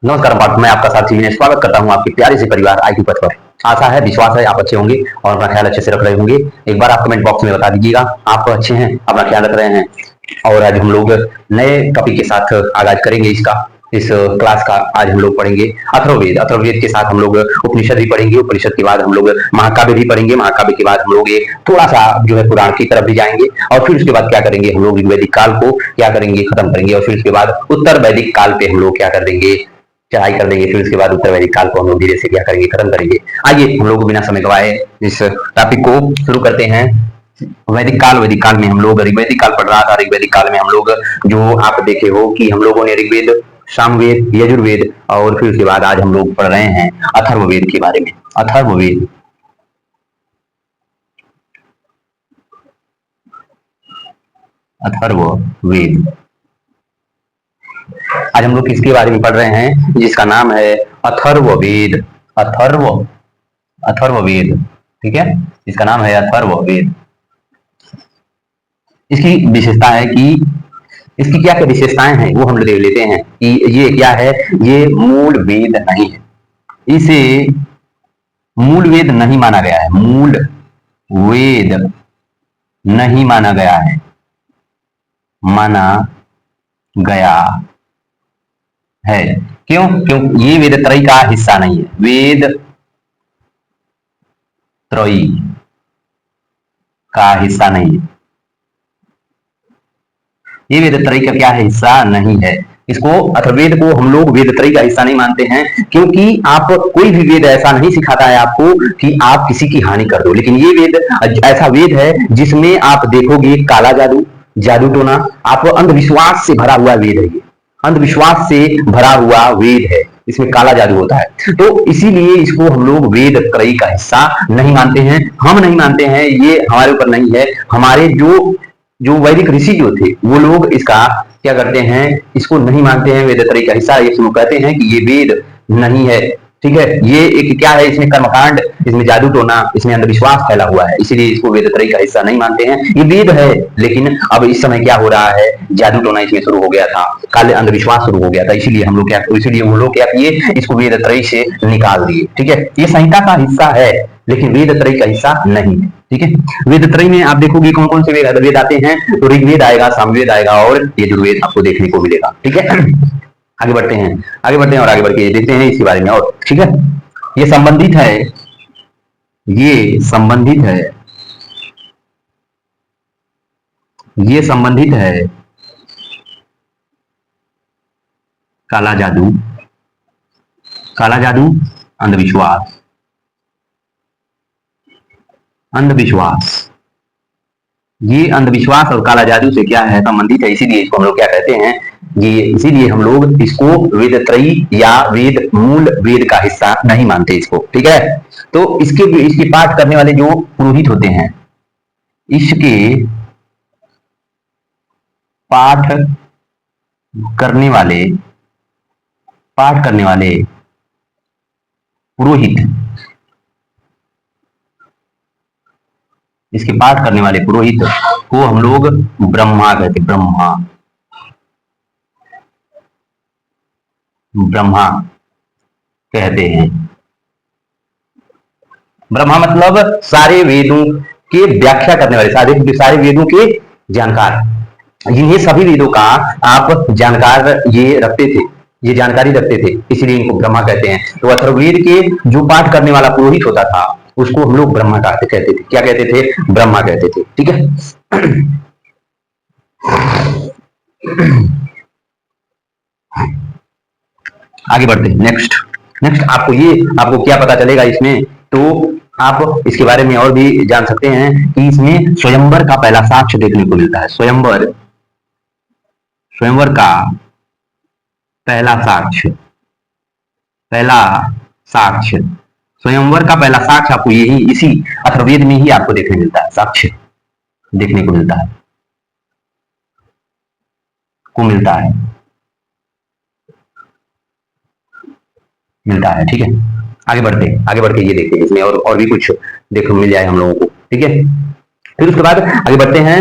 नमस्कार पाठ मैं आपका साथी विनय स्वागत करता हूं आपके प्यारे से परिवार IQ पथ पर। आशा है विश्वास है आप अच्छे होंगे और अपना ख्याल अच्छे से रख रहे होंगे। एक बार आप कमेंट बॉक्स में बता दीजिएगा आप अच्छे हैं, अपना ख्याल रख रहे हैं। और आज हम लोग नए टॉपिक के साथ आगाज करेंगे इस क्लास का। आज हम लोग पढ़ेंगे अथर्ववेद। अथर्ववेद के साथ हम लोग उपनिषद भी पढ़ेंगे। उपनिषद के बाद हम लोग महाकाव्य भी पढ़ेंगे। महाकाव्य के बाद हम लोग एक थोड़ा सा जो है पुराण की तरफ भी जाएंगे। और फिर उसके बाद क्या करेंगे, हम लोग वैदिक काल को क्या करेंगे, खत्म करेंगे। और फिर उसके बाद उत्तर वैदिक काल पे हम लोग क्या कर देंगे, चढ़ाई कर देंगे। फिर उसके बाद उत्तर वैदिक काल को हम लोग धीरे से क्या करेंगे, खत्म करेंगे। आइए हम लोग बिना समय गवाए इस टॉपिक को शुरू करते हैं। वैदिक काल में हम लोग ऋग्वैदिक काल पढ़ रहा था। ऋग्वैदिक काल में हम लोग जो आप देखे हो कि हम लोगों ने ऋग्वेद, सामवेद, यजुर्वेद और फिर उसके बाद आज हम लोग पढ़ रहे हैं अथर्ववेद के बारे में। अथर्ववेद, अथर्ववेद आज हम लोग किसके बारे में पढ़ रहे हैं, जिसका नाम है अथर्ववेद। अथर्ववेद, ठीक है, इसका नाम है अथर्ववेद। इसकी विशेषता है कि इसकी क्या क्या विशेषताएं हैं वो हम देख लेते हैं कि ये क्या है। ये मूल वेद नहीं है, इसे मूल वेद नहीं माना गया है। मूल वेद नहीं माना गया है, माना गया है। क्यों? क्योंकि ये वेद त्रयी का हिस्सा नहीं है। वेद त्रयी का हिस्सा नहीं है। ये वेद त्रयी का क्या है, हिस्सा नहीं है। इसको अथर्ववेद को हम लोग वेद त्रयी का हिस्सा नहीं मानते हैं, क्योंकि आप कोई भी वेद ऐसा नहीं सिखाता है आपको कि आप किसी की हानि कर दो। लेकिन ये वेद ऐसा वेद है जिसमें आप देखोगे काला जादू, जादू टोना, आप अंधविश्वास से भरा हुआ वेद है। ये अंधविश्वास से भरा हुआ वेद है, इसमें काला जादू होता है। तो इसीलिए इसको हम लोग वेद त्रयी का हिस्सा नहीं मानते हैं। हम नहीं मानते हैं, ये हमारे ऊपर नहीं है। हमारे जो वैदिक ऋषि जो थे वो लोग इसका क्या करते हैं, इसको नहीं मानते हैं वेद त्रयी का हिस्सा। ये कहते हैं कि ये वेद नहीं है, ठीक है। ये एक क्या है, इसमें कर्मकांड, इसमें जादू टोना, इसमें अंधविश्वास फैला हुआ है, इसीलिए इसको वेद त्रयी का हिस्सा नहीं मानते हैं। ये वेद है, लेकिन अब इस समय क्या हो रहा है, जादू टोना इसमें शुरू हो गया था, काले अंधविश्वास शुरू हो गया था। इसीलिए हम लोग क्या किए, इसको वेद त्रयी से निकाल दिए, ठीक है। ये संहिता का हिस्सा है लेकिन वेद त्रयी का हिस्सा नहीं है, ठीक है। वेद त्रयी में आप देखोगे कौन कौन से वेद आते हैं, तो ऋग्वेद आएगा, सामवेद आएगा और यजुर्वेद आपको देखने को मिलेगा, ठीक है। आगे बढ़ते हैं और आगे बढ़ के देखते हैं इसके बारे में और, ठीक है। ये संबंधित है, ये संबंधित है, ये संबंधित है काला जादू, काला जादू, अंधविश्वास, अंधविश्वास, ये अंधविश्वास और काला जादू से क्या है, संबंधित है। इसीलिए इसको हम लोग क्या कहते हैं, ये इसीलिए हम लोग इसको वेद त्रयी या वेद मूल वेद का हिस्सा नहीं मानते इसको, ठीक है। तो इसके पाठ करने वाले जो पुरोहित होते हैं, इसके पाठ करने वाले पुरोहित, इसके पाठ करने वाले पुरोहित को हम लोग ब्रह्मा कहते, ब्रह्मा, ब्रह्मा कहते हैं। ब्रह्मा मतलब सारे वेदों के व्याख्या करने वाले, सारे वेदों के जानकार। ये सभी वेदों का आप जानकार ये रखते थे, ये जानकारी रखते थे, इसलिए इनको ब्रह्मा कहते हैं। तो अथर्ववेद के जो पाठ करने वाला पुरोहित होता था उसको हम लोग ब्रह्मा कहते थे। क्या कहते थे? ब्रह्मा कहते थे, ठीक है। आगे बढ़ते हैं। नेक्स्ट आपको क्या पता चलेगा इसमें, तो आप इसके बारे में और भी जान सकते हैं कि इसमें स्वयंवर का पहला साक्ष्य देखने को मिलता है। स्वयंवर का पहला साक्ष्य, स्वयंवर का पहला साक्ष्य आपको यही इसी अथर्ववेद में ही आपको देखने मिलता है, साक्ष्य देखने को मिलता है, ठीक है। आगे बढ़ के ये देखते हैं इसमें और भी कुछ देखने मिल जाए हम लोगों को, ठीक है। फिर उसके बाद आगे बढ़ते हैं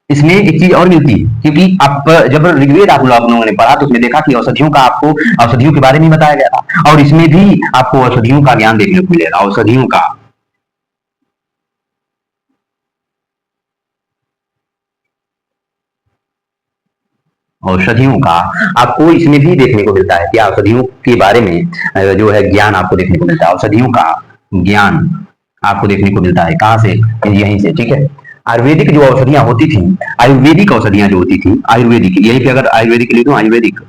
इसमें एक चीज और मिलती है, क्योंकि आप जब ऋग्वेद आप लोगों ने पढ़ा तो उसमें देखा कि औषधियों का आपको औषधियों के बारे में बताया गया था, और इसमें भी आपको औषधियों का ज्ञान देखने को मिलेगा। औषधियों का, औषधियों का आपको इसमें भी देखने को मिलता है कि औषधियों के बारे में जो है ज्ञान आपको देखने को मिलता है। औषधियों का ज्ञान आपको देखने को मिलता है कहाँ से, यहीं से, ठीक है। आयुर्वेदिक जो औषधियां होती थी, आयुर्वेदिक औषधियां जो होती थी, आयुर्वेदिक, यहीं पे अगर आयुर्वेदिक लिख दूं, आयुर्वेदिक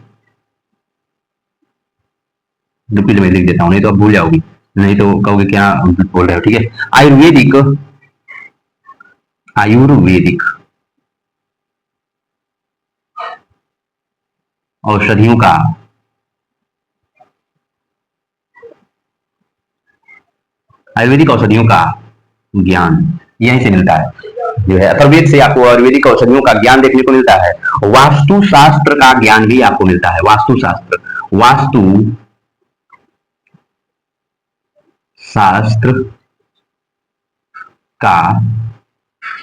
लिपिड में लिख देता हूँ, नहीं तो आप भूल जाओगी, नहीं तो कहोगे क्या बोल रहे हो, ठीक है। आयुर्वेदिक, आयुर्वेदिक औषधियों का, आयुर्वेदिक औषधियों का ज्ञान यहीं से मिलता है, जो है अथर्ववेद से आपको आयुर्वेदिक औषधियों का ज्ञान देखने को मिलता है। वास्तु शास्त्र का ज्ञान भी आपको मिलता है। वास्तु शास्त्र, वास्तु शास्त्र का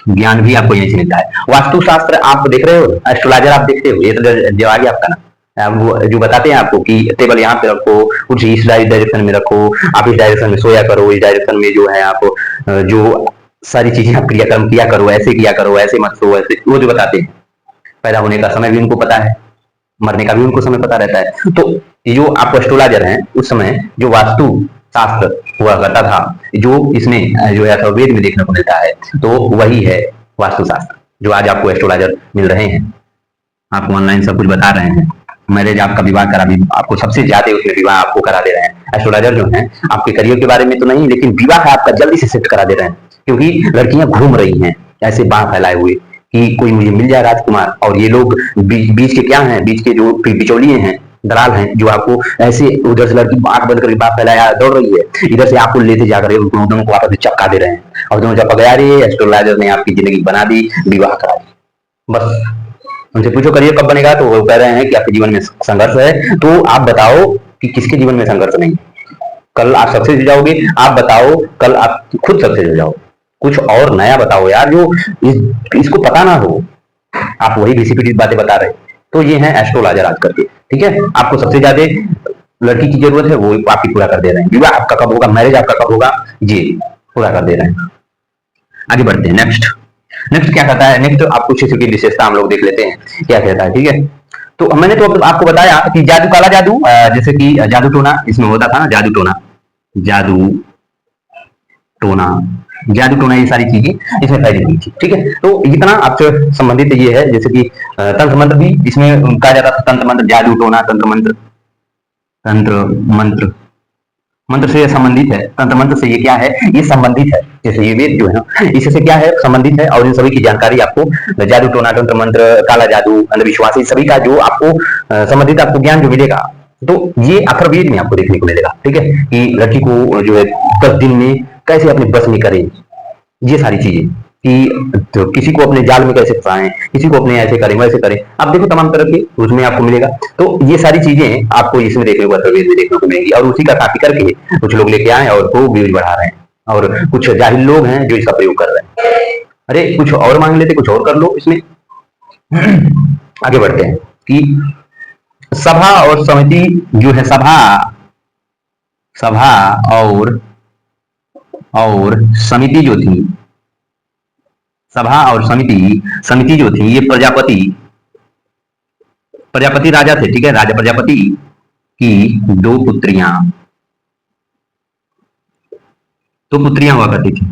ज्ञान भी आपको यहीं से मिलता है। वास्तु शास्त्र आप देख रहे हो, एस्ट्रोलॉजर आप देखते हो, ये तो जवाब आपका ना, वो जो बताते हैं आपको कि टेबल यहाँ पे रखो, कुछ इस डायरेक्शन में रखो, आप इस डायरेक्शन में सोया करो, इस डायरेक्शन में जो है आप जो सारी चीजें आप क्रियाक्रम किया करो, ऐसे किया करो, ऐसे मत सो, ऐसे, वो जो बताते हैं। पैदा होने का समय भी उनको पता है, मरने का भी उनको समय पता रहता है। तो ये जो आप एस्ट्रोलॉजर हैं, उस समय जो वास्तु शास्त्र हुआ करता था, जो इसमें जो है अथर्ववेद में देखने को मिलता है, तो वही है वास्तु शास्त्र, जो आज आपको एस्ट्रोलॉजर मिल रहे हैं, आपको ऑनलाइन सब कुछ बता रहे हैं। मैरिज आपका विवाह करा भी, आपको सबसे ज्यादा उसमें विवाह आपको करा दे रहे हैं एस्ट्रोलॉजर जो है। आपके करियर के बारे में तो नहीं, लेकिन विवाह आपका जल्दी से सेट करा दे रहे हैं, क्योंकि लड़कियां घूम रही हैं ऐसे बांह फैलाए हुए कि कोई मुझे मिल जाए राजकुमार, और ये लोग बीच के क्या हैं, बीच के जो बिचौलिए हैं, दलाल हैं, जो आपको ऐसे उधर से लड़की आंख बंद करके बात फैलाया दौड़ रही है, इधर से आपको लेते जाकर दोनों को आपस में चपका दे रहे हैं, और दोनों चपक गया, रे एस्ट्रोलॉजर ने आपकी जिंदगी बना दी, विवाह करा दी, बस। उनसे पूछो करियर कब बनेगा, तो वो कह रहे हैं कि आपके जीवन में संघर्ष है। तो आप बताओ कि किसके जीवन में संघर्ष नहीं, कल आप सक्सेस हो जाओगे। आप बताओ कल आप खुद सक्सेस हो जाओ, कुछ और नया बताओ यार, जो इसको पता ना हो, आप वही घिसी बातें बता रहे। तो ये है एस्ट्रोलॉजर आज करके, ठीक है। आपको सबसे ज्यादा लड़की की जरूरत है, वो आपकी पूरा कर दे रहे हैं। विवाह आपका कब होगा, मैरिज आपका कब होगा, जी पूरा कर दे रहे हैं। आगे बढ़ते हैं, नेक्स्ट। नेक्स्ट क्या कहता है, नेक्स्ट आप कुछ इसकी विशेषता हम लोग देख लेते हैं क्या कहता है, ठीक है। तो मैंने तो आपको बताया कि जादू, काला जादू, जैसे कि जादू टोना इसमें होता था ना, जादू टोना, जादू टोना, जादू टोना, ये सारी चीजें इसमें फैली हुई थी, ठीक है। तो इतना आपसे संबंधित ये है, जैसे कि तंत्र मंत्र भी इसमें कहा जाता था, तंत्र मंत्र, जादू टोना, तंत्र मंत्र, तंत्र मंत्र, मंत्र से ये संबंधित है, तंत्र मंत्र से ये क्या है, ये संबंधित है। जैसे ये वेद जो है ना, इससे क्या है, संबंधित है, और इन सभी की जानकारी आपको जादू टोना, तंत्र मंत्र, काला जादू, अंधविश्वास, इस सभी का जो आपको संबंधित आपको ज्ञान जो मिलेगा, तो ये अथर्ववेद में आपको देखने को मिलेगा, ठीक है। कि लड़की को जो है 10 दिन में कैसे अपने बस में करें, ये सारी चीजें, कि तो किसी को अपने जाल में कैसे फंसाएं, किसी को अपने ऐसे करें वैसे करें, आप देखो तमाम तरह के उसमें आपको मिलेगा। तो ये सारी चीजें आपको इसमें देखने को, अथर्ववेद में देखने को मिलेगी, और उसी का कॉपी करके कुछ लोग लेके आए और खूब व्यूज बढ़ा रहे हैं, और कुछ जाहिल लोग हैं जो इसका प्रयोग कर रहे हैं। अरे कुछ और मांग लेते, कुछ और कर लो इसमें। आगे बढ़ते हैं कि सभा और समिति जो है, सभा, सभा और समिति जो थी, सभा और समिति, समिति जो थी, ये प्रजापति, प्रजापति राजा थे, ठीक है, राजा प्रजापति की दो पुत्रियां, दो पुत्रियां हुआ करती थी,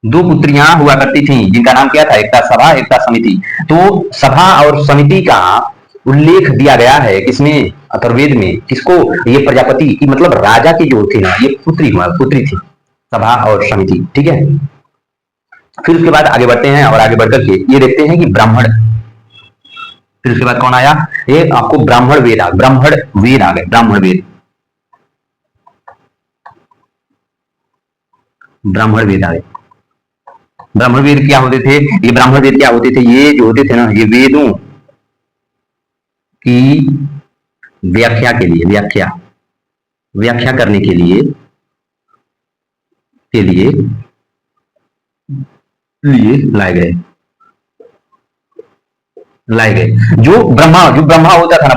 दो पुत्रियां हुआ करती थी, जिनका नाम क्या था, एक था सभा, एक था समिति। तो सभा और समिति का उल्लेख दिया गया है किसमें, अथर्ववेद में, किसको, ये प्रजापति की, मतलब राजा की जो थी ना, ये पुत्री हुआ, पुत्री थी, सभा और समिति, ठीक है। फिर उसके बाद आगे बढ़ते हैं, और आगे बढ़कर के ये देखते हैं कि ब्राह्मण, फिर उसके बाद कौन आया, ये आपको ब्राह्मण वेद आ, ब्राह्मण वेद आ गए, ब्राह्मण वेद, ब्राह्मण वेद आ गए। ब्राह्मण वेद क्या होते थे, ये ब्राह्मण वेद क्या होते थे, ये जो होते थे ना, ये वेदों की व्याख्या के लिए, व्याख्या, व्याख्या करने के लिए लिए लाए गए। जो ब्रह्मा होता था ना,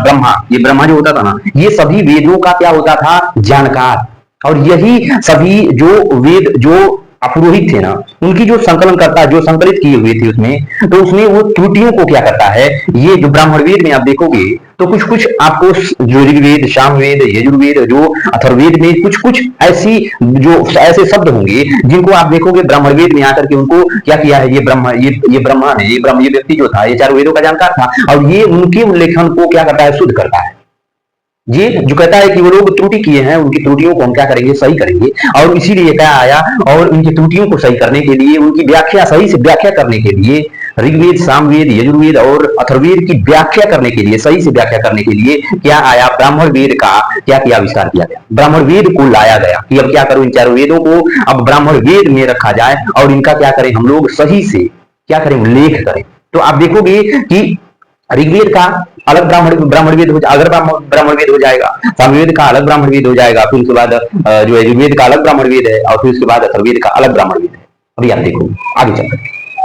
ब्रह्मा जो होता था ना, ये सभी वेदों का क्या होता था, जानकार। और यही सभी जो वेद जो अपुरोहित थे ना, उनकी जो संकलन करता, जो संकलित किए हुए थे उसमें, तो उसमें वो त्रुटियों को क्या करता है, ये जो ब्राह्मण वेद में आप देखोगे तो कुछ कुछ आपको, जो ऋग्वेद, सामवेद, यजुर्वेद, जो अथर्ववेद में कुछ कुछ ऐसी जो ऐसे शब्द होंगे जिनको आप देखोगे ब्राह्मण वेद में आकर के उनको क्या किया है, ये ब्रह्मा है, ये व्यक्ति जो था, ये चारों वेदों का जानकार था, और ये उनके उल्लेखन को क्या करता है, शुद्ध करता है। ये जो कहता है कि वो लोग त्रुटि किए हैं, उनकी त्रुटियों को हम क्या करेंगे, सही करेंगे। और इसीलिए क्या आया, और उनकी त्रुटियों को सही करने के लिए, उनकी व्याख्या सही से व्याख्या करने के लिए, ऋग्वेद, सामवेद, यजुर्वेद और अथर्ववेद की व्याख्या करने के लिए, सही से व्याख्या करने के लिए क्या आया, ब्राह्मण वेद का क्या किया, आविष्कार किया गया, ब्राह्मण वेद को लाया गया कि अब क्या करो, इन चारों वेदों को अब ब्राह्मण वेद में रखा जाए और इनका क्या करें, हम लोग सही से क्या करें, उल्लेख करें। तो आप देखोगे कि ऋग्वेद का अलग ब्राह्मण वेद हो, अगर ब्राह्मण वेद हो जाएगा, सामवेद का अलग ब्राह्मण वेद हो जाएगा, फिर उसके बाद जो यजुर्वेद का अलग ब्राह्मण वेद है, और फिर उसके बाद अथर्ववेद का अलग ब्राह्मण वेद है। अभी आप देखो आगे चलकर,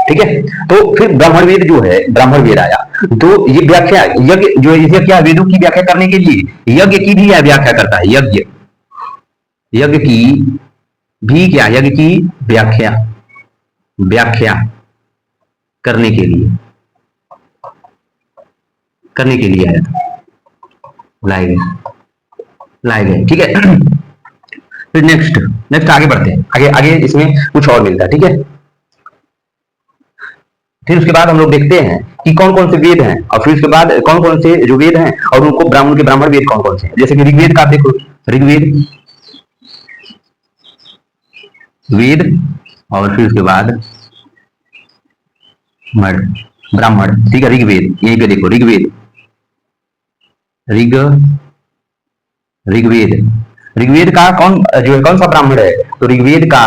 ठीक है। तो फिर ब्राह्मण वेद जो है, ब्राह्मण वेद आया, तो ये व्याख्या, यज्ञ जो यज्ञ क्या, वेदों की व्याख्या करने के लिए यज्ञ की भी व्याख्या करता है, यज्ञ की भी क्या, यज्ञ की व्याख्या करने के लिए आया था, लाए गए, ठीक है। फिर नेक्स्ट आगे बढ़ते हैं, आगे इसमें कुछ और मिलता है, ठीक है। फिर उसके बाद हम लोग देखते हैं कि कौन कौन से वेद हैं, और फिर उसके बाद कौन कौन से जो वेद हैं और उनको ब्राह्मण वेद कौन कौन से हैं। जैसे कि ऋग्वेद का आप देखो, ऋग्वेद वेद, और फिर उसके बाद ब्राह्मण, ठीक है। ऋग्वेद, यहीं पे देखो, ऋग्वेद का कौन सा ब्राह्मण है, तो ऋग्वेद का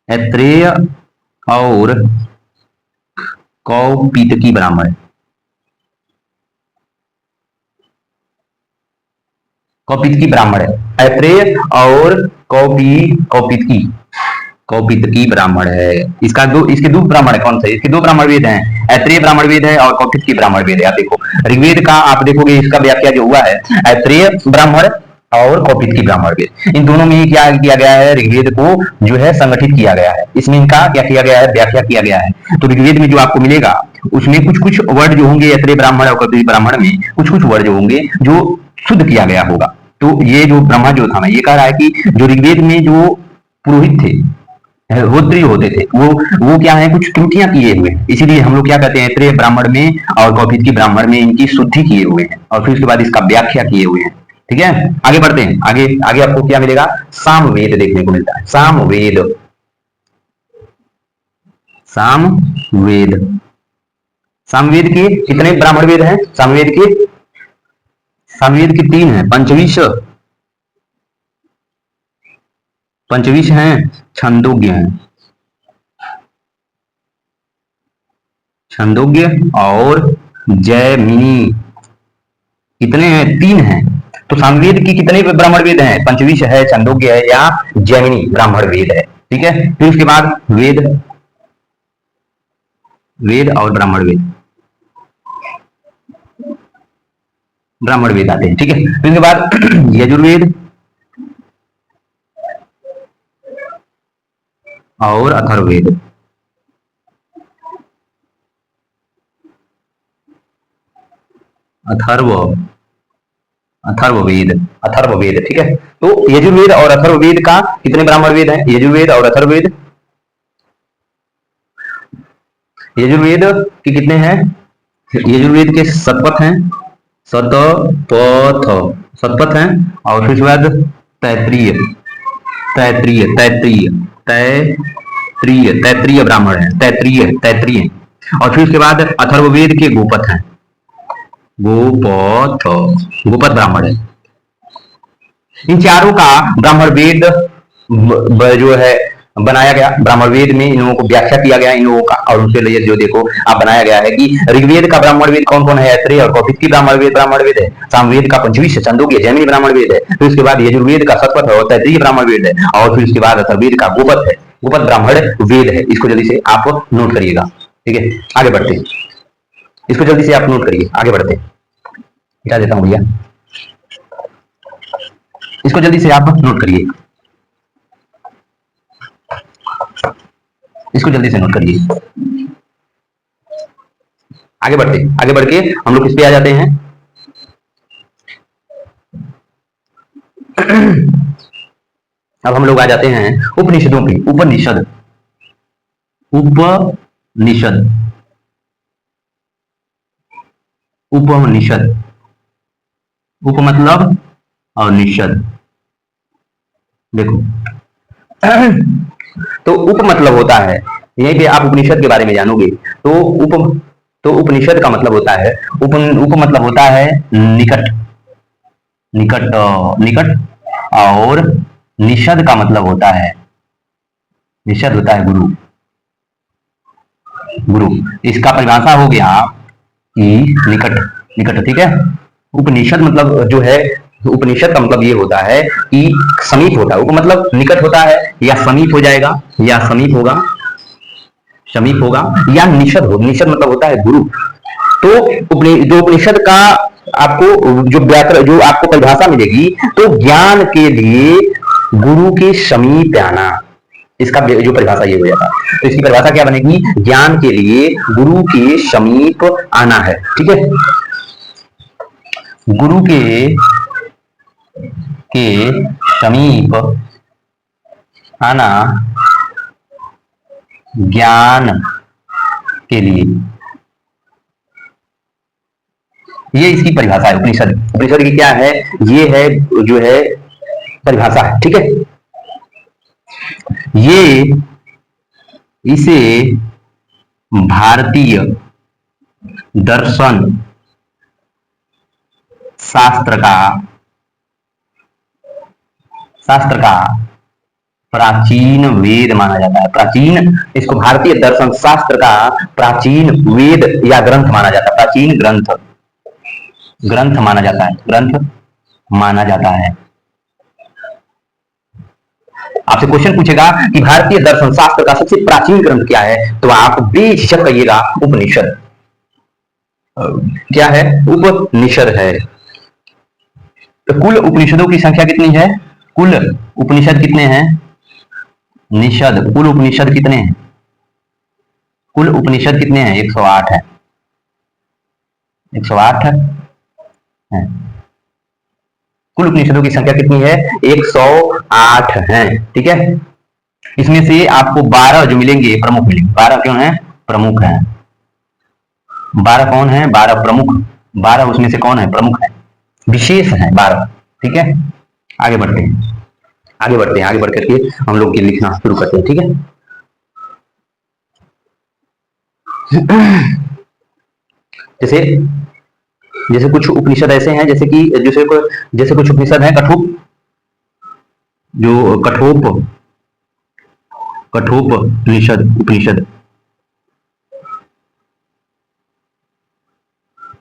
ऐत्रेय और कौपितकी ब्राह्मण है। कौपितकी ब्राह्मण है, ऐत्रेय और कौपितकी ब्राह्मण है। इसके दो ब्राह्मण है, कौन से, इसके दो ब्राह्मण वेद हैं, ऐत्रेय ब्राह्मण वेद है और कौपितकी ब्राह्मण वेद है। आप देखो ऋग्वेद का आप देखोगे, इसका व्याख्या जो हुआ है, ऐत्रेय ब्राह्मण और कौपितकी ब्राह्मण वेद, इन दोनों में ही क्या किया गया है, ऋग्वेद को जो है संगठित किया गया है, इसमें इनका क्या किया गया है, व्याख्या किया गया है। तो ऋग्वेद में जो आपको मिलेगा उसमें कुछ कुछ वर्ड जो होंगे, ऐत्रेय ब्राह्मण और कौपितकी ब्राह्मण में कुछ कुछ वर्ड जो होंगे जो शुद्ध किया गया होगा। तो ये जो ब्रह्मा जो था ना, ये कह रहा है कि जो ऋग्वेद में जो पुरोहित थे, होत्री होते थे, वो क्या है, कुछ त्रुटियां किए हुए हैं, इसीलिए हम लोग क्या कहते हैं, ऐत्रेय ब्राह्मण में और कौपितकी ब्राह्मण में इनकी शुद्धि किए हुए हैं, और फिर उसके बाद इसका व्याख्या किए हुए हैं, ठीक है। आगे बढ़ते हैं, आगे आपको क्या मिलेगा, सामवेद देखने को मिलता है। सामवेद के कितने ब्राह्मण वेद हैं, सामवेद के 3 हैं, पंचविश हैं, छंदोग्य और जैमिनी, कितने हैं, 3 हैं। तो सामवेद की कितने ब्राह्मण वेद हैं, पंचविश है, छंदोग्य है या जैमिनी ब्राह्मण वेद है, ठीक है। फिर उसके बाद वेद और ब्राह्मण वेद आते हैं, ठीक है। फिर उसके बाद यजुर्वेद और अथर्ववेद, अथर्ववेद, ठीक है। तो यजुर्वेद और अथर्ववेद का कितने ब्राह्मण वेद हैं, यजुर्वेद और अथर्ववेद, यजुर्वेद के कितने हैं, यजुर्वेद के शतपथ हैं, शतपथ हैं, और फिर उसके बाद तैत्रीय ब्राह्मण है, तैत्रीय, और फिर उसके बाद अथर्ववेद के गोपथ हैं, गोपथ ब्राह्मण है। इन चारों का ब्राह्मण वेद जो है बनाया गया, ब्राह्मण वेद में इन लोगों को व्याख्या किया गया इन लोगों का, और उनके लिए जो देखो आप बनाया गया है कि ऋग्वेद का ब्राह्मण वेद कौन कौन है, ऐत्रेय और कौशिक की ब्राह्मण वेद है, सामवेद का पंचविश छंदोग्य जैमिनी ब्राह्मण वेद है, फिर उसके बाद यजुर्वेद का शतपथ और तैत्तिरीय ब्राह्मण वेद है, और फिर उसके बाद अथर्ववेद का गोपद है, गोपद ब्राह्मण वेद है। इसको जल्दी से आप नोट करिएगा, ठीक है। आगे बढ़ते हैं, इसको जल्दी से आप नोट करिए, आगे बढ़ते हैं। हटा देता हूं भैया, इसको जल्दी से आप नोट करिए, इसको जल्दी से नोट करिए। आगे बढ़ते, आगे बढ़ के हम लोग किस पे आ जाते हैं। अब हम लोग आ जाते हैं उपनिषदों पे। उपनिषद, उपनिषद, उपनिषद, उप मतलब और निषद, देखो तो उप मतलब होता है, यहीं पे आप उपनिषद के बारे में जानोगे तो उपनिषद का मतलब होता है उप मतलब होता है निकट, निकट, निकट, और निषद का मतलब होता है, निषद होता है गुरु, गुरु। इसका परिभाषा हो गया कि निकट, निकट, ठीक है। उपनिषद मतलब जो है, उपनिषद का मतलब ये होता है कि समीप होता है, उप मतलब निकट होता है या समीप हो जाएगा, या समीप होगा, समीप होगा, या निषद हो, निषद मतलब होता है गुरु। तो जो उपनिषद का आपको जो व्याकरण, जो आपको परिभाषा मिलेगी, तो ज्ञान के लिए गुरु के समीप आना, इसका जो परिभाषा ये हो जाता है। तो इसकी परिभाषा क्या बनेगी, ज्ञान के लिए गुरु के समीप आना है, ठीक है। गुरु के समीप आना ज्ञान के लिए, ये इसकी परिभाषा है। उपनिषद, उपनिषद की क्या है, ये है जो है परिभाषा है, ठीक है। ये इसे भारतीय दर्शन शास्त्र का प्राचीन वेद माना जाता है। प्राचीन, इसको भारतीय दर्शन शास्त्र का प्राचीन वेद या ग्रंथ माना जाता है, प्राचीन ग्रंथ, ग्रंथ माना जाता है, ग्रंथ माना जाता है। आपसे क्वेश्चन पूछेगा कि भारतीय दर्शन शास्त्र का सबसे प्राचीन ग्रंथ क्या है, तो आप बेझिझक कहिएगा उपनिषद। क्या है, उपनिषद है। तो कुल उपनिषदों की संख्या कितनी है, कुल उपनिषद कितने हैं, निषद, कुल उपनिषद कितने हैं, कुल उपनिषद कितने हैं, 108 है, 108 है। कुल उपनिषदों की संख्या कितनी है, 108 है, ठीक है। इसमें से आपको 12 जो मिलेंगे प्रमुख मिलेंगे, 12 क्यों हैं, प्रमुख हैं। 12 कौन है, 12 प्रमुख, 12 उसमें से कौन है, प्रमुख है, विशेष है 12, ठीक है। आगे बढ़ते हैं, आगे बढ़ते हैं, आगे बढ़ करके हम लोग ये लिखना शुरू करते हैं, ठीक है। जैसे जैसे कुछ उपनिषद ऐसे हैं, जैसे कि जैसे कुछ उपनिषद है कठोप, जो कठोप, कठोप उपनिषद, उपनिषद,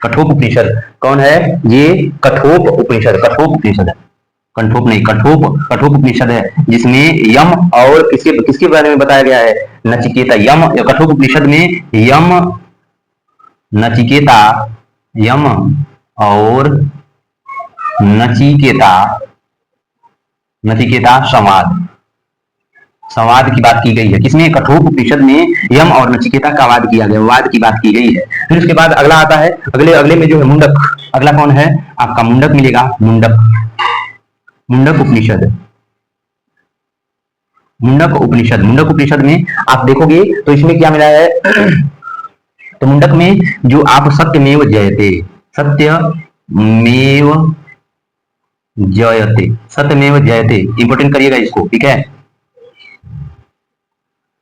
कठोप उपनिषद कौन है, ये कठोप उपनिषद, कठोप उपनिषद है, कंठोप नहीं, कठोप, कठोप उपनिषद है, जिसमें यम और किसके किसके बारे में बताया गया है, नचिकेता। यम, कठोप उपनिषद में यम, नचिकेता, यम और नचिकेता, नचिकेता संवाद, संवाद की बात की गई है। किसमें, कठोप उपनिषद में यम और नचिकेता का वाद किया गया, वाद की बात की गई है। फिर उसके बाद अगला आता है, अगले में जो है मुंडक, अगला कौन है आपका, मुंडक मिलेगा, मुंडक, मुंडक उपनिषद, मुंडक उपनिषद। मुंडक उपनिषद में आप देखोगे तो इसमें क्या मिला है, तो मुंडक में जो आप सत्यमेव जयते, सत्यमेव जयते, सत्यमेव जयते, इंपोर्टेंट करिएगा इसको, ठीक है।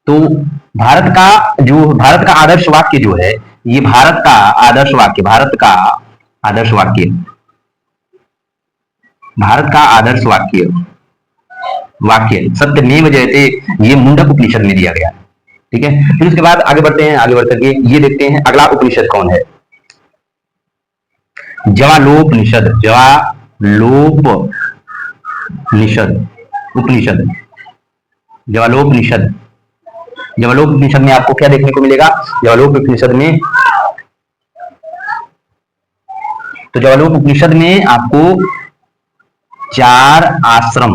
तो भारत का आदर्श वाक्य जो है, ये भारत का आदर्श वाक्य, भारत का आदर्श वाक्य, भारत का आदर्श वाक्य वाक्य सत्यमेव जयते, ये मुंडक उपनिषद में दिया गया है। ठीक है, फिर उसके बाद आगे बढ़ते हैं, आगे बढ़ करके ये देखते हैं अगला उपनिषद कौन है। जवालोपनिषद, जवालोपनिषद उपनिषद, जवालोपनिषद। जवालोपनिषद में आपको क्या देखने को मिलेगा? जवालोपनिषद में, तो जवालोपनिषद में आपको 4 आश्रम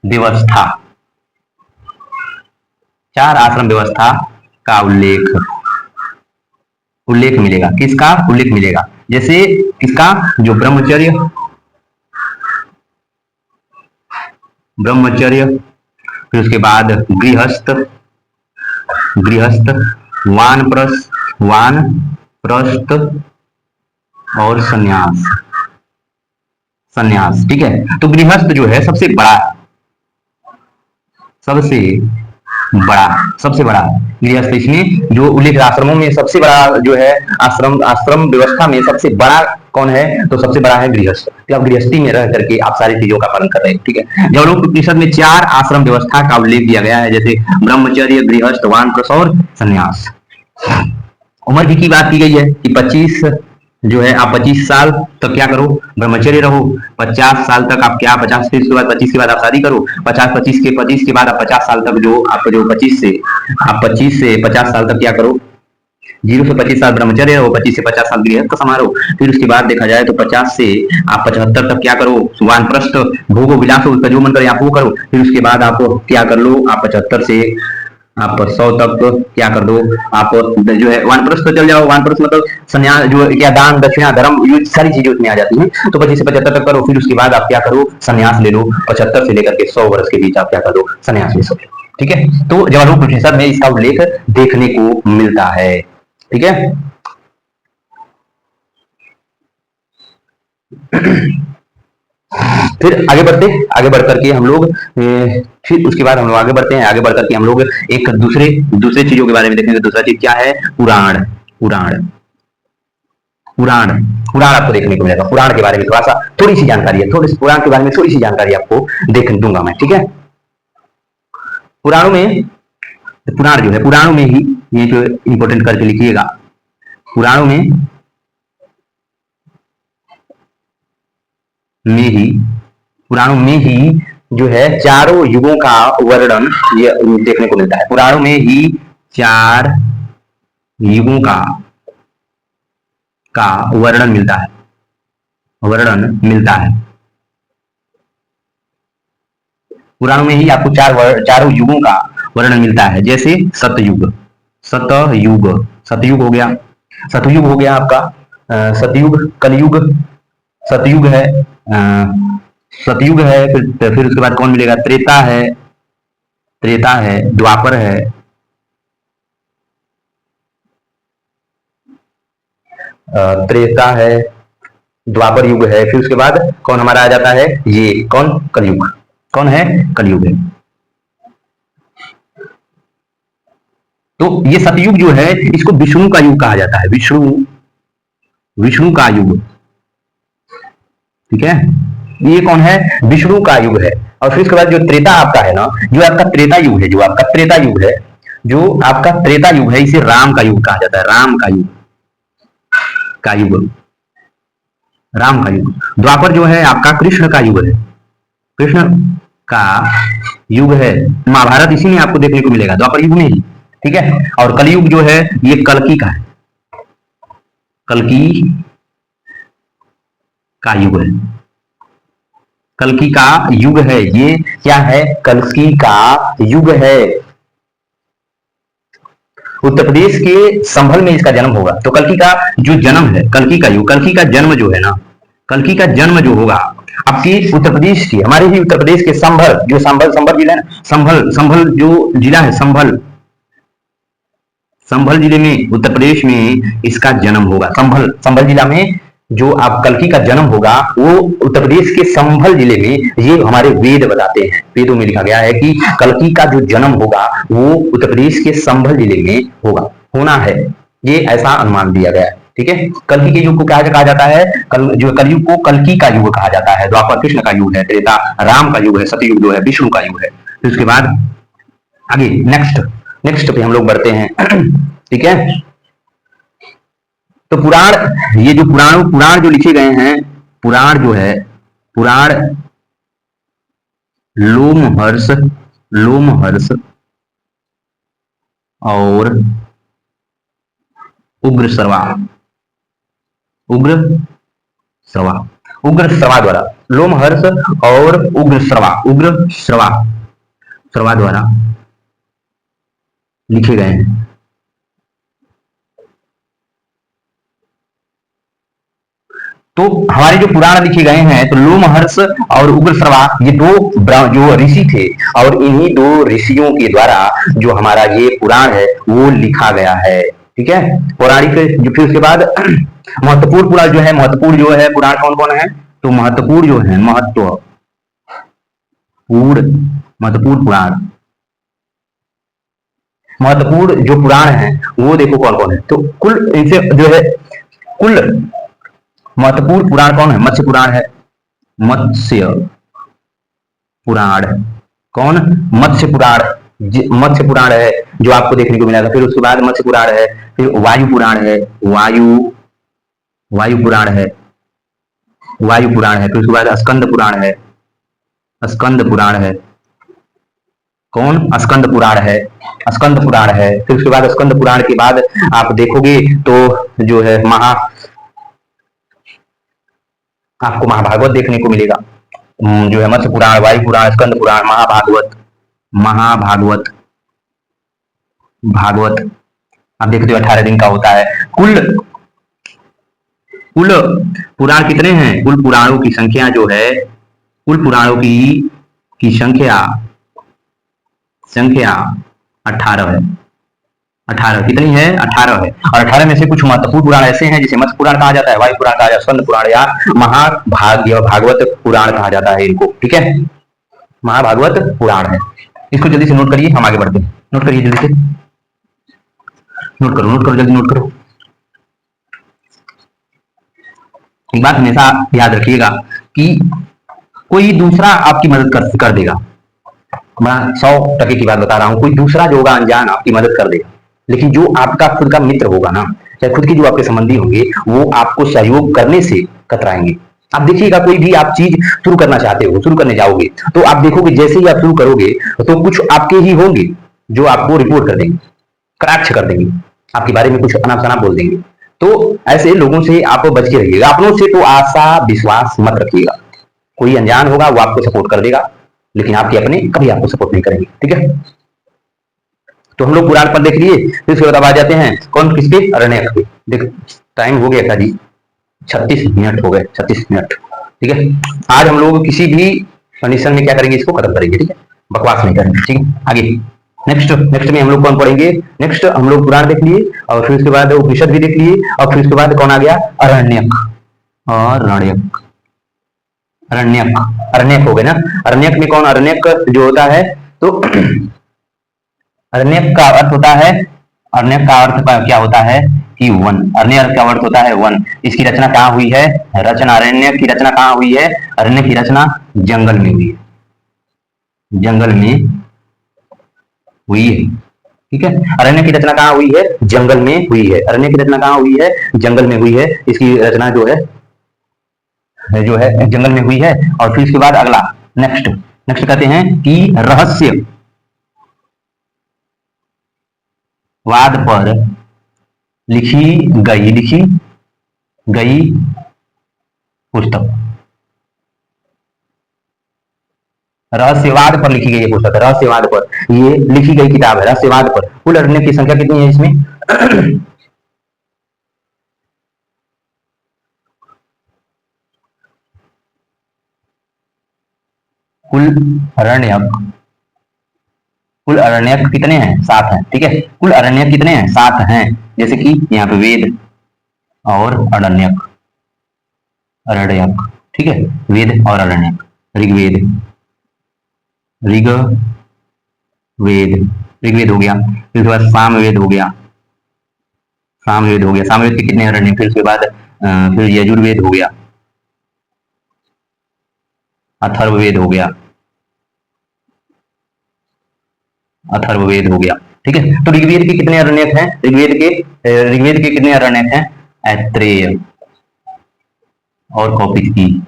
व्यवस्था, 4 आश्रम व्यवस्था का उल्लेख मिलेगा। किसका उल्लेख मिलेगा? जैसे किसका? जो ब्रह्मचर्य, फिर उसके बाद गृहस्थ, वानप्रस्थ और सन्यास। ठीक है, तो गृहस्थ जो है सबसे बड़ा गृहस्थ, इसमें जो उल्लेख आश्रमों में सबसे बड़ा जो है आश्रम व्यवस्था में सबसे बड़ा कौन है? तो सबसे बड़ा है गृहस्थ। तो आप गृहस्थी में रह करके आप सारी चीजों का पालन कर रहे हैं। ठीक है, जवालोपनिषद में 4 आश्रम व्यवस्था का उल्लेख दिया गया है, जैसे ब्रह्मचर्य, गृहस्थ, वानप्रस्थ और संन्यास। उम्र की बात की गई है कि 25 जो है आप 25 साल तक क्या करो? ब्रह्मचर्य रहो। 50 साल तक आप क्या 50 के बाद 25 के बाद आप शादी करो। 25 के बाद आप 50 साल तक जो 25 से 50 साल तक क्या करो? 0 से 25 साल ब्रह्मचर्य रहो, 25 से 50 साल गृहस्थ समारोह। फिर उसके बाद देखा जाए तो 50 से आप 75 तक क्या करो? वानप्रस्थ, भोगो विलासो, उसका जो मन करे आप वो करो। फिर उसके बाद आप क्या कर लो? आप 75 से आप 100 तक क्या कर दो? आप जो है वानप्रस्थ चल जाओ। वानप्रस्थ मतलब संन्यास, जो क्या दान दक्षिणा धर्म, ये सारी चीजें उसमें आ जाती हैं। तो 25 से 75 तक करो। फिर उसके बाद आप क्या करो? संन्यास ले लो। 75 से लेकर के 100 वर्ष के बीच आप क्या कर दो? संन्यास ले सकते हो। ठीक है, तो जवालोपनिषद में इसका उल्लेख देखने को मिलता है। ठीक है, फिर आगे बढ़ करके हम लोग फिर उसके बाद हम लोग आगे बढ़ते हैं। आगे बढ़ करके हम लोग एक दूसरे चीजों के बारे में देखेंगे। दूसरा चीज क्या है? पुराण आपको देखने को मिलेगा। पुराण के बारे में थोड़ी सी जानकारी है, पुराण के बारे में थोड़ी सी जानकारी आपको देख दूंगा मैं। ठीक है, पुराणों में ही ये जो इंपोर्टेंट करके लिखिएगा। पुराणों में ही जो है चारों युगों का वर्णन ये देखने को मिलता है। पुराणों में ही 4 युगों का वर्णन मिलता है। पुराणों में ही आपको चारों युगों का वर्णन मिलता है। जैसे सतयुग हो गया, आपका सतयुग, कलयुग, सतयुग है, फिर उसके बाद कौन मिलेगा? त्रेता है, द्वापर है, त्रेता है, द्वापर युग है। फिर उसके बाद कौन हमारा आ जाता है? ये कौन? कलयुग। कौन है? कलयुग है। तो ये सतयुग जो है इसको विष्णु का युग कहा जाता है। विष्णु का युग। ठीक है, ये कौन है? विष्णु का युग है। और फिर उसके बाद जो त्रेता आपका है ना, जो आपका त्रेता युग है, इसे राम का युग कहा जाता है। राम का युग। द्वापर जो है आपका कृष्ण का युग है। महाभारत इसी में आपको देखने को मिलेगा, द्वापर युग में ही। ठीक है, और कलयुग जो है ये कल्कि का है। कल्कि का युग है। कल्कि का युग है। ये क्या है? कल्कि का युग है। उत्तर प्रदेश के संभल में इसका जन्म होगा। तो कल्कि का जो जन्म है, कल्कि का युग, कल्कि का जन्म जो है ना, कल्कि का जन्म जो होगा आपकी उत्तर प्रदेश की, हमारे ही उत्तर प्रदेश के संभल जिला है ना, संभल जो जिला है, संभल जिले में, उत्तर प्रदेश में इसका जन्म होगा। संभल जिला में जो आप कल्कि का जन्म होगा वो उत्तर प्रदेश के संभल जिले में, ये हमारे वेद बताते हैं। वेदों में लिखा गया है कि कल्कि का जो जन्म होगा वो उत्तर प्रदेश के संभल जिले में होना है। ये ऐसा अनुमान दिया गया है। ठीक है। कल्कि के युग को क्या कहा जाता है, कलयुग को कल्कि का युग कहा जाता है। द्वापर कृष्ण का युग है, त्रेता राम का युग है, सतयुग जो है विष्णु का युग है। फिर उसके बाद आगे नेक्स्ट नेक्स्ट पे हम लोग बढ़ते हैं ठीक है। तो पुराण, ये जो पुराण जो लिखे गए हैं, पुराण जो है, पुराण लोमहर्ष लोमहर्ष और उग्र श्रवा उग्र श्रवा उग्र श्रवा द्वारा, लोमहर्ष और उग्र श्रवा द्वारा लिखे गए हैं। तो हमारे जो पुराण लिखे गए हैं, तो लोमहर्ष और उग्रश्रवा ये दो जो ऋषि थे, और इन्हीं दो ऋषियों के द्वारा जो हमारा ये पुराण है वो लिखा गया है। ठीक है, पौराणिक जो, फिर उसके बाद महत्वपूर्ण पुराण जो है, महत्वपूर्ण जो है पुराण कौन कौन है, तो महत्वपूर्ण जो है, महत्वपूर्ण पुराण, महत्वपूर्ण जो पुराण है वो देखो कौन कौन है। तो कुल इनसे जो है, कुल महत्वपूर्ण पुराण कौन है, मत्स्य पुराण है, मत्स्य पुराण, कौन, मत्स्य पुराण है जो आपको देखने को मिलेगा। फिर उसके बाद मत्स्य पुराण है, फिर वायु पुराण है, वायु पुराण है, फिर उसके बाद स्कंद पुराण है, स्कंद पुराण है, कौन, स्कंद पुराण है, स्कंद पुराण है। फिर उसके बाद स्कंद पुराण के बाद आप देखोगे तो जो है आपको महाभागवत देखने को मिलेगा, जो है मत्स्य पुराण, वायु पुराण, स्कंद पुराण, महाभागवत भागवत आप देखते हो 18 दिन का होता है। कुल पुराण कितने हैं, कुल पुराणों की संख्या जो है, कुल पुराणों की संख्या 18 है। 18 कितनी है, 18 है। और 18 में से कुछ महत्वपूर्ण पुराण ऐसे हैं जिसे मत्स्य पुराण कहा जाता है, वायु पुराण कहा जाता है, स्कंद पुराण या भागवत पुराण कहा जाता है इनको। ठीक है, महाभागवत पुराण है। इसको जल्दी से नोट करिए, हम आगे बढ़ते हैं। नोट करिए जल्दी से, नोट करो जल्दी नोट करो। एक बात हमेशा याद रखिएगा कि कोई दूसरा आपकी मदद कर देगा, मैं 100% की बात बता रहा हूं, कोई दूसरा जो होगा अनजान आपकी मदद कर देगा, लेकिन जो आपका खुद का मित्र होगा ना, चाहे खुद के जो आपके संबंधी होंगे, वो आपको सहयोग करने से कतराएंगे। आप देखिएगा, कोई भी आप चीज शुरू करना चाहते हो, शुरू करने जाओगे, तो आप देखोगे जैसे ही आप शुरू करोगे तो कुछ आपके ही होंगे जो आपको रिपोर्ट कर देंगे, कटाक्ष कर देंगे, आपके बारे में कुछ अनाप शनाप बोल देंगे। तो ऐसे लोगों से आप बच के रहिएगा। अपनों से तो आशा विश्वास मत रखिएगा, कोई अनजान होगा वो आपको सपोर्ट कर देगा, लेकिन आपके अपने कभी आपको सपोर्ट नहीं करेंगे। ठीक है, तो हम लोग पुराण पर देख लिए, फिर उसके बाद आ जाते हैं कौन, किसके, अरण्यक पे। देख टाइम हो गया था जी, 36 मिनट हो गए, 36 मिनट। ठीक है, आज हम लोग किसी भी कंडीशन में क्या करेंगे, इसको खत्म करेंगे। ठीक है, बकवास नहीं करेंगे। ठीक है, आगे नेक्स्ट में हम लोग कौन पढ़ेंगे, नेक्स्ट हम लोग पुराण देख लिए, और फिर उसके बाद उपनिषद भी देख लिए, और फिर उसके बाद कौन आ गया, अरण्यक, अरण्यक हो गए ना। अरण्यक में कौन, अरण्यक जो होता है, तो अरण्यक का अर्थ होता है, अरण्यक का अर्थ क्या होता है कि वन, अरण्यक का अर्थ होता है वन। इसकी रचना कहाँ हुई है, अरण्यक की रचना कहाँ हुई है, अरण्यक की रचना जंगल में हुई है, जंगल में हुई है। ठीक है, अरण्य की रचना कहाँ हुई है, जंगल में हुई है, अरण्य की रचना कहाँ हुई है, जंगल में हुई है। इसकी रचना जो है जंगल में हुई है। और फिर इसके बाद अगला नेक्स्ट कहते हैं कि रहस्यवाद पर लिखी गई पुस्तक, रहस्यवाद पर लिखी गई पुस्तक, रहस्यवाद पर ये लिखी गई किताब है, रहस्यवाद पर। कुल अरण्य की संख्या कितनी है इसमें कुल अरण्यक कितने हैं, 7 हैं। ठीक है, कुल अरण्यक कितने हैं, 7 हैं। जैसे कि यहाँ पे वेद और अरण्यक, ठीक है, वेद और अरण्यक, ऋग्वेद ऋग्वेद हो गया, फिर उसके बाद सामवेद हो गया, सामवेद हो गया, सामवेद के कितने अरण्य, फिर उसके बाद फिर यजुर्वेद हो गया, अथर्ववेद हो गया, अथर्ववेद हो गया। ठीक है, तो ऋग्वेद के कितने अरण्यक हैं, ऋग्वेद के कितने अरण्यक हैं, ऐत्रेय और कौपितकी,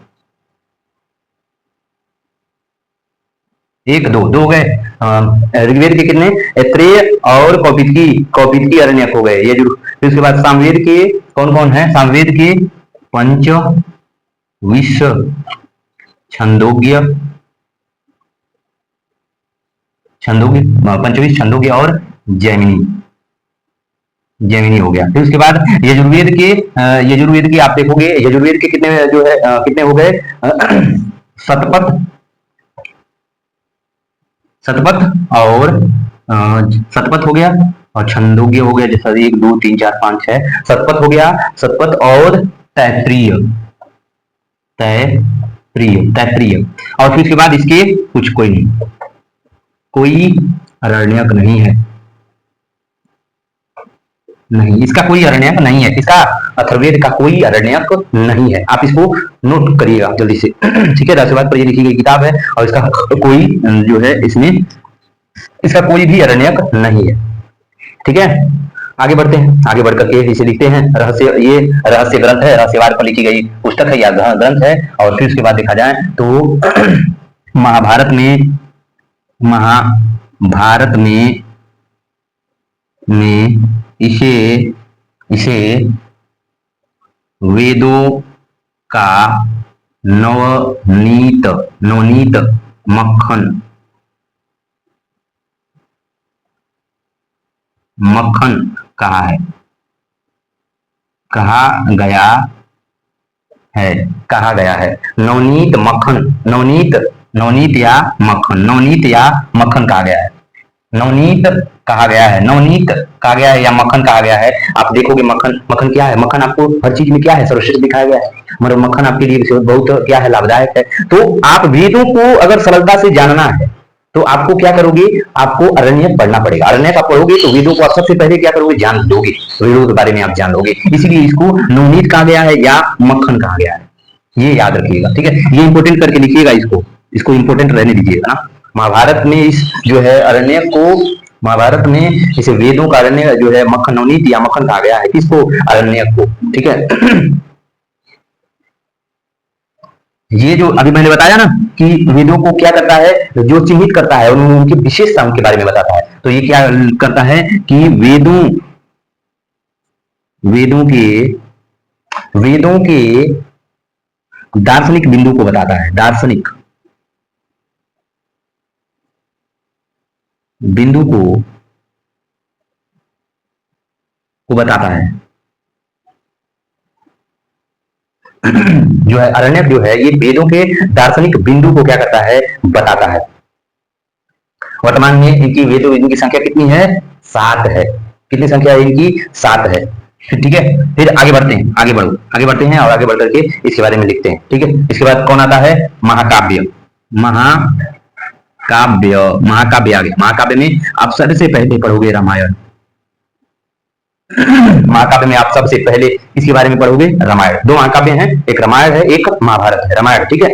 एक दो दो हो गए। ऋग्वेद के कितने, ऐत्रेय और कौपितकी, कौपितकी अरण्यक हो गए। ये जो फिर उसके बाद सामवेद के कौन कौन है, सामवेद के पंच, विश्व, छंदोग्य, छंदोग्य, पंचविश, छंदोग्य और जैमिनी, जैमिनी हो गया। फिर उसके बाद यजुर्वेद के, यजुर्वेद की आप देखोगे, यजुर्वेद के कितने जो है कितने हो गए, शतपथ, शतपथ और शतपथ हो गया, और छंदोग्य हो गया, जैसा 1 2 3 4 5 6, शतपथ हो गया, शतपथ और तैत्रीय, तैत्रीय, तैत्रीय। और फिर उसके बाद इसके कुछ कोई नहीं, कोई अरण्यक नहीं है, नहीं, इसका कोई अरण्यक नहीं है, इसका अथर्ववेद का कोई अरण्यक नहीं है। आप इसको नोट करिएगा जल्दी से। ठीक है, रहस्यवाद पर ये लिखी गई किताब है और इसका कोई जो है इसमें इसका कोई भी अरण्यक नहीं है। ठीक है, आगे बढ़ते हैं, आगे बढ़ करके इसे लिखते हैं। रहस्य, ये रहस्य ग्रंथ है, रहस्यवाद पर लिखी गई पुस्तक है या ग्रंथ है। और फिर उसके बाद देखा जाए तो महाभारत में, महाभारत में इसे इसे वेदों का नवनीत नवनीत मक्खन मक्खन कहा है, कहा गया है, कहा गया है। नवनीत मक्खन, नवनीत, नवनीत या मक्खन, नवनीत या मक्खन कहा गया है, नवनीत कहा गया है, नवनीत कहा गया है या मक्खन कहा गया है। आप देखोगे मक्खन, मक्खन क्या है, मक्खन आपको हर चीज में क्या है, सर्वश्रेष्ठ दिखाया गया है, मतलब मक्खन आपके लिए बहुत क्या है, लाभदायक है। तो आप वेदों को अगर सरलता से जानना है तो आपको क्या करोगे, आपको अरण्यक पढ़ना पड़ेगा। अरण्यक आप पढ़ोगे तो वेदों को आप सबसे पहले क्या करोगे, जान लोगे, वेदों के बारे में आप जान लोगे। इसीलिए इसको नवनीत कहा गया है या मक्खन कहा गया है, ये याद रखिएगा। ठीक है, ये इंपोर्टेंट करके लिखिएगा, इसको इसको इंपोर्टेंट रहने दीजिएगा ना। महाभारत में इस जो है अरण्य को, महाभारत में इसे वेदों का अरण्य जो है मक्खन, नवनीत या मक्खन कहा गया है, किसको, अरण्य को। ठीक है, ये जो अभी मैंने बताया ना कि वेदों को क्या करता है, जो चिन्हित करता है उनकी विशेषताओं के बारे में बताता है। तो ये क्या करता है कि वेदों वेदों के वेदों के दार्शनिक बिंदु को बताता है, दार्शनिक बिंदु को बताता है। जो है अरण्यक जो है ये वेदों के दार्शनिक बिंदु को क्या करता है, बताता है। वर्तमान में इनकी वेदों, इनकी संख्या कितनी है, 7 है। कितनी संख्या है इनकी, 7 है। ठीक है, फिर आगे बढ़ते हैं, आगे बढ़ते हैं और आगे बढ़ करके इसके बारे में लिखते हैं। ठीक है, इसके बाद कौन आता है, महाकाव्य, महाकाव्य, महाकाव्य आ गया। महाकाव्य में आप सबसे पहले पढ़ोगे रामायण। महाकाव्य में आप सबसे पहले इसके बारे में पढ़ोगे रामायण। 2 महाकाव्य हैं, एक रामायण है, एक महाभारत है। रामायण, ठीक है,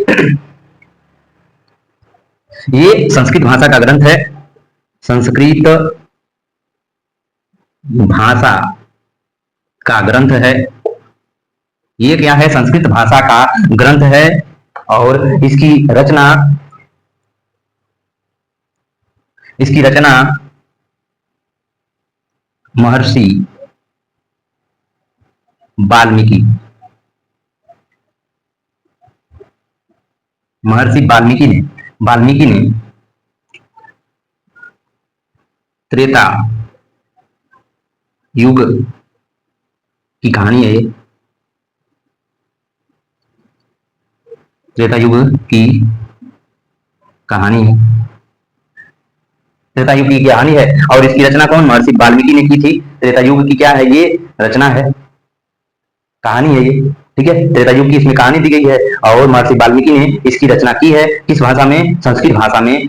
ये संस्कृत भाषा का ग्रंथ है, संस्कृत भाषा का ग्रंथ है। ये क्या है, संस्कृत भाषा का ग्रंथ है और इसकी रचना महर्षि वाल्मीकि, महर्षि वाल्मीकि ने त्रेता युग की कहानी है। त्रेता युग की कहानी है, त्रेता युग की कहानी है और इसकी रचना कौन, महर्षि वाल्मीकि ने की थी। त्रेता युग की क्या है, ये रचना है, कहानी है ये। ठीक है, त्रेता युग की इसमें कहानी दी गई है और महर्षि वाल्मीकि ने इसकी रचना की है। किस भाषा में, संस्कृत भाषा में।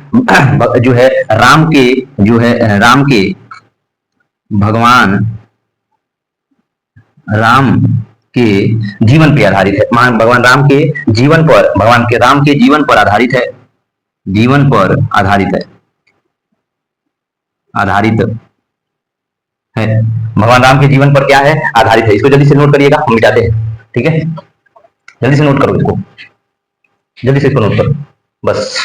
जो है राम के भगवान राम के जीवन पे आधारित है। भगवान राम के जीवन पर, भगवान के राम के जीवन पर आधारित है, जीवन पर आधारित है, आधारित है। भगवान राम के जीवन पर क्या है? आधारित है। इसको जल्दी से नोट करिएगा, हम मिटाते हैं, ठीक है? जल्दी से नोट करो इसको, जल्दी से इसको नोट करो बस।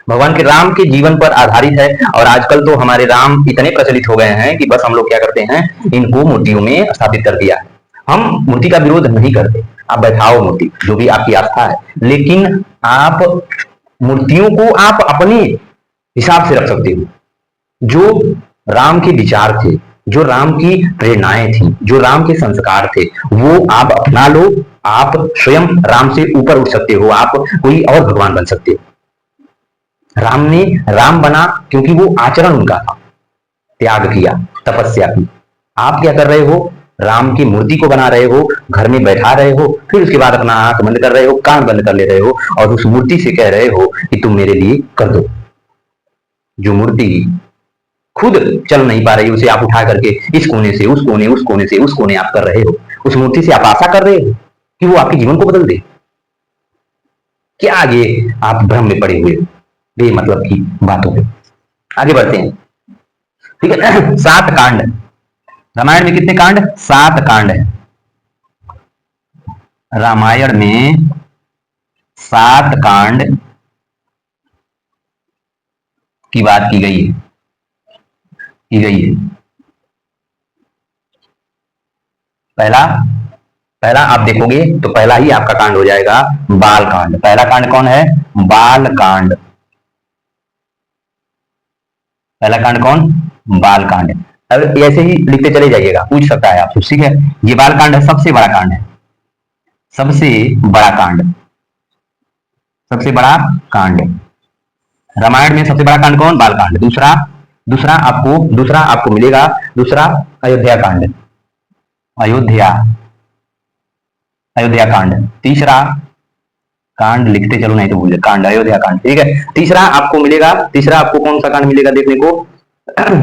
भगवान के राम के जीवन पर आधारित है। और आजकल तो हमारे राम इतने प्रचलित हो गए हैं कि बस हम लोग क्या करते हैं, इनको मूर्तियों में स्थापित कर दिया। हम मूर्ति का विरोध नहीं करते, आप बैठाओ मूर्ति, जो भी आपकी आस्था है, लेकिन आप मूर्तियों को आप अपने हिसाब से रख सकते हो। जो राम के विचार थे, जो राम की प्रेरणाएं थी, जो राम के संस्कार थे, वो आप अपना लो। आप स्वयं राम से ऊपर उठ सकते हो, आप कोई और भगवान बन सकते हो। राम ने राम बना क्योंकि वो आचरण उनका था, त्याग किया, तपस्या की। आप क्या कर रहे हो? राम की मूर्ति को बना रहे हो, घर में बैठा रहे हो, फिर उसके बाद अपना आंख बंद कर रहे हो, कान बंद कर ले रहे हो, और उस मूर्ति से कह रहे हो कि तुम मेरे लिए कर दो। जो मूर्ति खुद चल नहीं पा रही, उसे आप उठा करके इस कोने से उस कोने, उस कोने से उस कोने आप कर रहे हो। उस मूर्ति से आप आशा कर रहे हो कि वो आपके जीवन को बदल दे। क्या आगे आप भ्रम में पड़े हुए हो बेमतलब की बातों पे। आगे बढ़ते हैं, ठीक है? 7 कांड, रामायण में कितने कांड? 7 कांड है। रामायण में 7 कांड की बात की गई है, की गई है। पहला पहला आप देखोगे तो पहला ही आपका कांड हो जाएगा बाल कांड। पहला कांड कौन है? बाल कांड। पहला कांड कौन? बाल कांड। अब ऐसे ही लिखते चले जाइएगा, पूछ सकता है आपसे, ठीक है? ये बाल कांड है, सबसे बड़ा कांड है, सबसे बड़ा कांड, सबसे बड़ा कांड। रामायण में सबसे बड़ा कांड कौन? बाल कांड। दूसरा दूसरा आपको मिलेगा, दूसरा अयोध्या कांड, अयोध्या, अयोध्या कांड। तीसरा कांड लिखते चलो नहीं तो भूल, कांड अयोध्या कांड, ठीक है? तीसरा आपको मिलेगा, तीसरा आपको कौन सा कांड मिलेगा देखने को?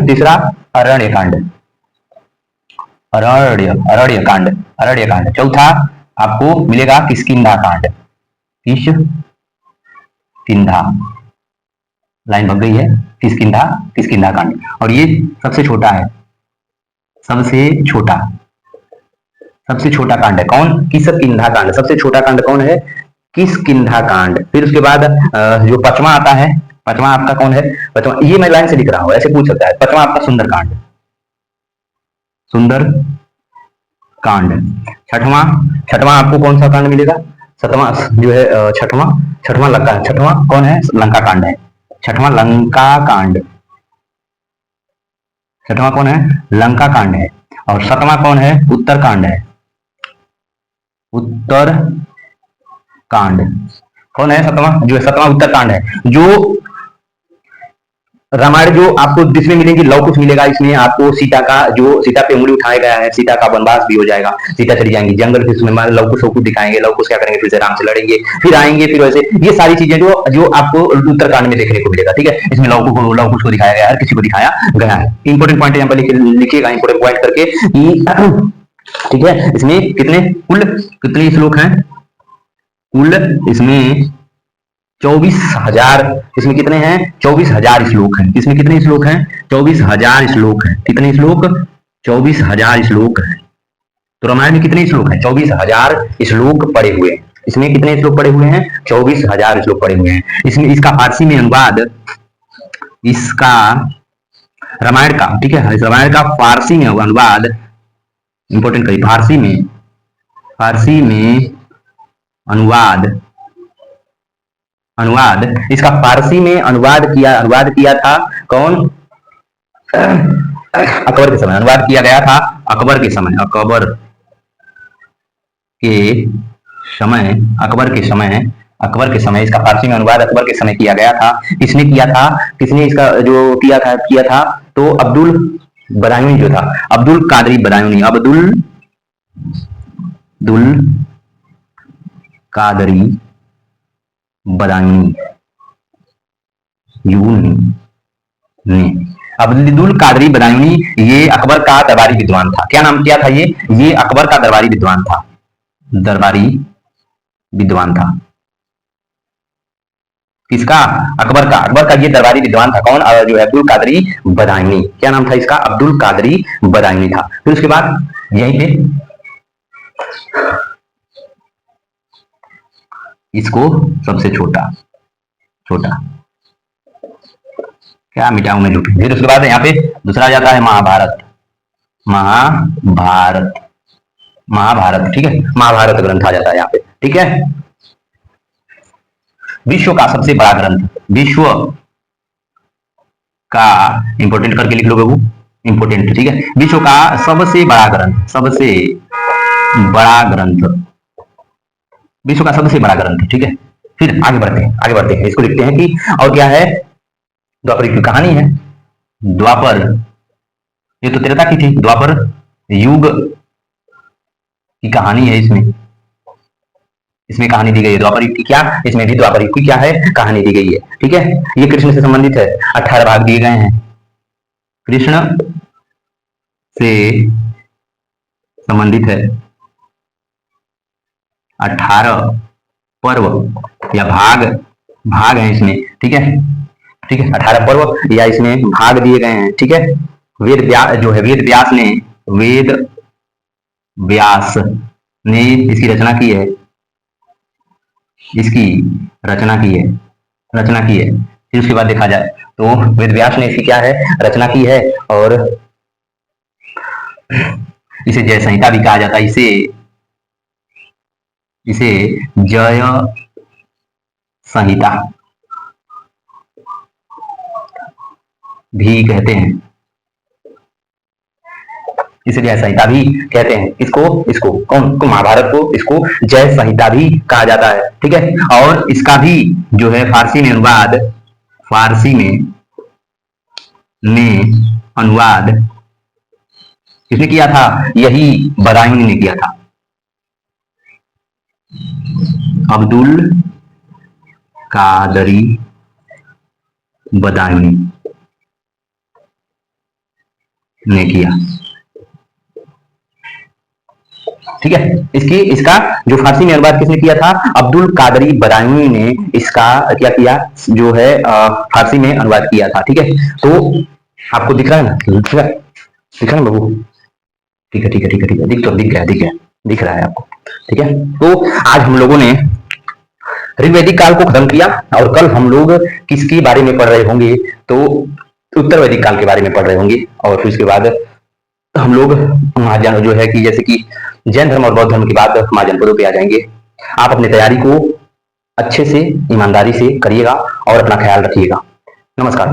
तीसरा अरण्य कांड, अरण्य कांड, अरण्य कांड। चौथा आपको मिलेगा किष्किंधा कांड, किष्किंधा, लाइन भग गई है, किष्किंधा, किष्किंधा कांड। और ये सबसे छोटा है, सबसे छोटा, सबसे छोटा कांड है कौन? किष्किंधा कांड। सबसे छोटा कांड कौन है? किष्किंधा कांड। फिर उसके बाद जो पांचवा आता है, पांचवा आपका कौन है? पांचवा, ये मैं लाइन से लिख रहा हूं, ऐसे पूछ सकता है। पांचवा आपका सुंदर कांड, सुंदर कांड। छठवां, छठवां आपको कौन सा कांड मिलेगा? सतवां जो है, छठवां, छठवां लंका, छठवां कौन है? लंका कांड है, छठवां लंका कांड। छठवां कौन है? लंका कांड है। और सतवां कौन है? उत्तर कांड है, उत्तर कांड। कौन है सतवां? जो है सतवां उत्तर कांड है। जो रामायण जो आपको जिसमें मिलेगी, लव कुश मिलेगा इसमें आपको। सीता का जो सीता पे उंगली उठाया गया है, सीता का वनवास भी हो जाएगा, सीता चली जाएंगी जंगल, फिर उसमें लव कुश दिखाएंगे, लव कुश क्या करेंगे, फिर से राम से लड़ेंगे, फिर आएंगे, फिर वैसे ये सारी चीजें जो जो आपको उत्तरकांड में देखने को मिलेगा, ठीक है? इसमें लव कुश को दिखाया गया है, हर किसी को दिखाया गया है। इंपोर्टेंट पॉइंट यहाँ पर लिखिएगा, इंपोर्टेंट पॉइंट करके, ठीक है? इसमें कितने कुल कितने श्लोक हैं? कुल इसमें 24,000, इसमें कितने हैं? 24,000 श्लोक हैं। इसमें कितने श्लोक हैं? 24,000 श्लोक हैं। कितने श्लोक? 24,000 श्लोक हैं। तो रामायण में कितने श्लोक हैं? 24,000 श्लोक पड़े हुए हैं। इसमें कितने श्लोक पड़े हुए हैं? 24,000 श्लोक पड़े हुए हैं। इसमें इसका फारसी में अनुवाद, इसका रामायण का, ठीक है, रामायण का फारसी में अनुवाद, इंपोर्टेंट करिए, फारसी में अनुवाद, इसका फारसी में अनुवाद किया था कौन? अकबर के समय अनुवाद किया गया था, अकबर के समय, अकबर के समय इसका फारसी में अनुवाद अकबर के समय किया गया था। किसने किया था? किसने इसका जो किया था तो अब्दुल बदायूनी जो था, अब्दुल कादरी बदायूनी, अब्दुल कादरी बदायूनी ने अब्दुल कादरी बदायूनी ये अकबर का दरबारी विद्वान था। क्या नाम किया था ये अकबर का दरबारी विद्वान था। दरबारी विद्वान था किसका? अकबर का ये दरबारी विद्वान था। कौन? जो है अब्दुल कादरी बदायूनी। क्या नाम था इसका? अब्दुल कादरी बदायूनी था। फिर उसके बाद यहीं पे इसको सबसे छोटा छोटा क्या मिटाऊं मैं लूट। फिर उसके बाद यहाँ पे दूसरा आ जाता है महाभारत। महाभारत महाभारत ठीक है, महाभारत ग्रंथ आ जाता है यहाँ पे। ठीक है, विश्व का सबसे बड़ा ग्रंथ, विश्व का इंपोर्टेंट करके लिख लो बाबू, इंपोर्टेंट। ठीक है, विश्व का सबसे बड़ा ग्रंथ, सबसे बड़ा ग्रंथ, विश्व का सबसे बड़ा ग्रंथ। ठीक है, फिर आगे बढ़ते हैं। इसको लिखते हैं कि और क्या है, द्वापर युग की कहानी है। द्वापर, ये तो त्रेता की थी, द्वापर युग की कहानी है। इसमें कहानी दी गई है द्वापर युग की। क्या? इसमें भी द्वापर युग की क्या है? कहानी दी गई है। ठीक है, ये कृष्ण से संबंधित है। 18 भाग दिए गए हैं, कृष्ण से संबंधित है। 18 पर्व या भाग हैं इसमें। ठीक है, 18 पर्व या इसमें भाग दिए गए हैं। ठीक है, वेद व्यास ने इसकी रचना की है, रचना की है। फिर उसके बाद देखा जाए तो वेद व्यास ने इसकी क्या है? रचना की है। और इसे जय संहिता भी कहा जाता है। इसे जय संहिता भी कहते हैं, इसे जय संहिता भी कहते हैं। इसको कौन को? महाभारत को इसको जय संहिता भी कहा जाता है। ठीक है, और इसका भी जो है फारसी में अनुवाद किसने किया था? यही बदायूनी ने किया था, अब्दुल कादरी बदायूनी ने किया। ठीक है, इसका जो फारसी में अनुवाद किसने किया था? अब्दुल कादरी बदायूनी ने इसका क्या किया? जो है फारसी में अनुवाद किया था। ठीक है, तो आपको दिख रहा है ना? दिख रहा है बाबू? ठीक है, दिख रहा है आपको। ठीक है, तो आज हम लोगों ने ऋग्वैदिक काल को खत्म किया और कल हम लोग किसके बारे में पढ़ रहे होंगे? तो उत्तर वैदिक काल के बारे में पढ़ रहे होंगे। और फिर उसके बाद हम लोग महाजन जो है कि जैसे कि जैन धर्म और बौद्ध धर्म के बाद महाजन पदों पे आ जाएंगे। आप अपनी तैयारी को अच्छे से ईमानदारी से करिएगा और अपना ख्याल रखिएगा। नमस्कार।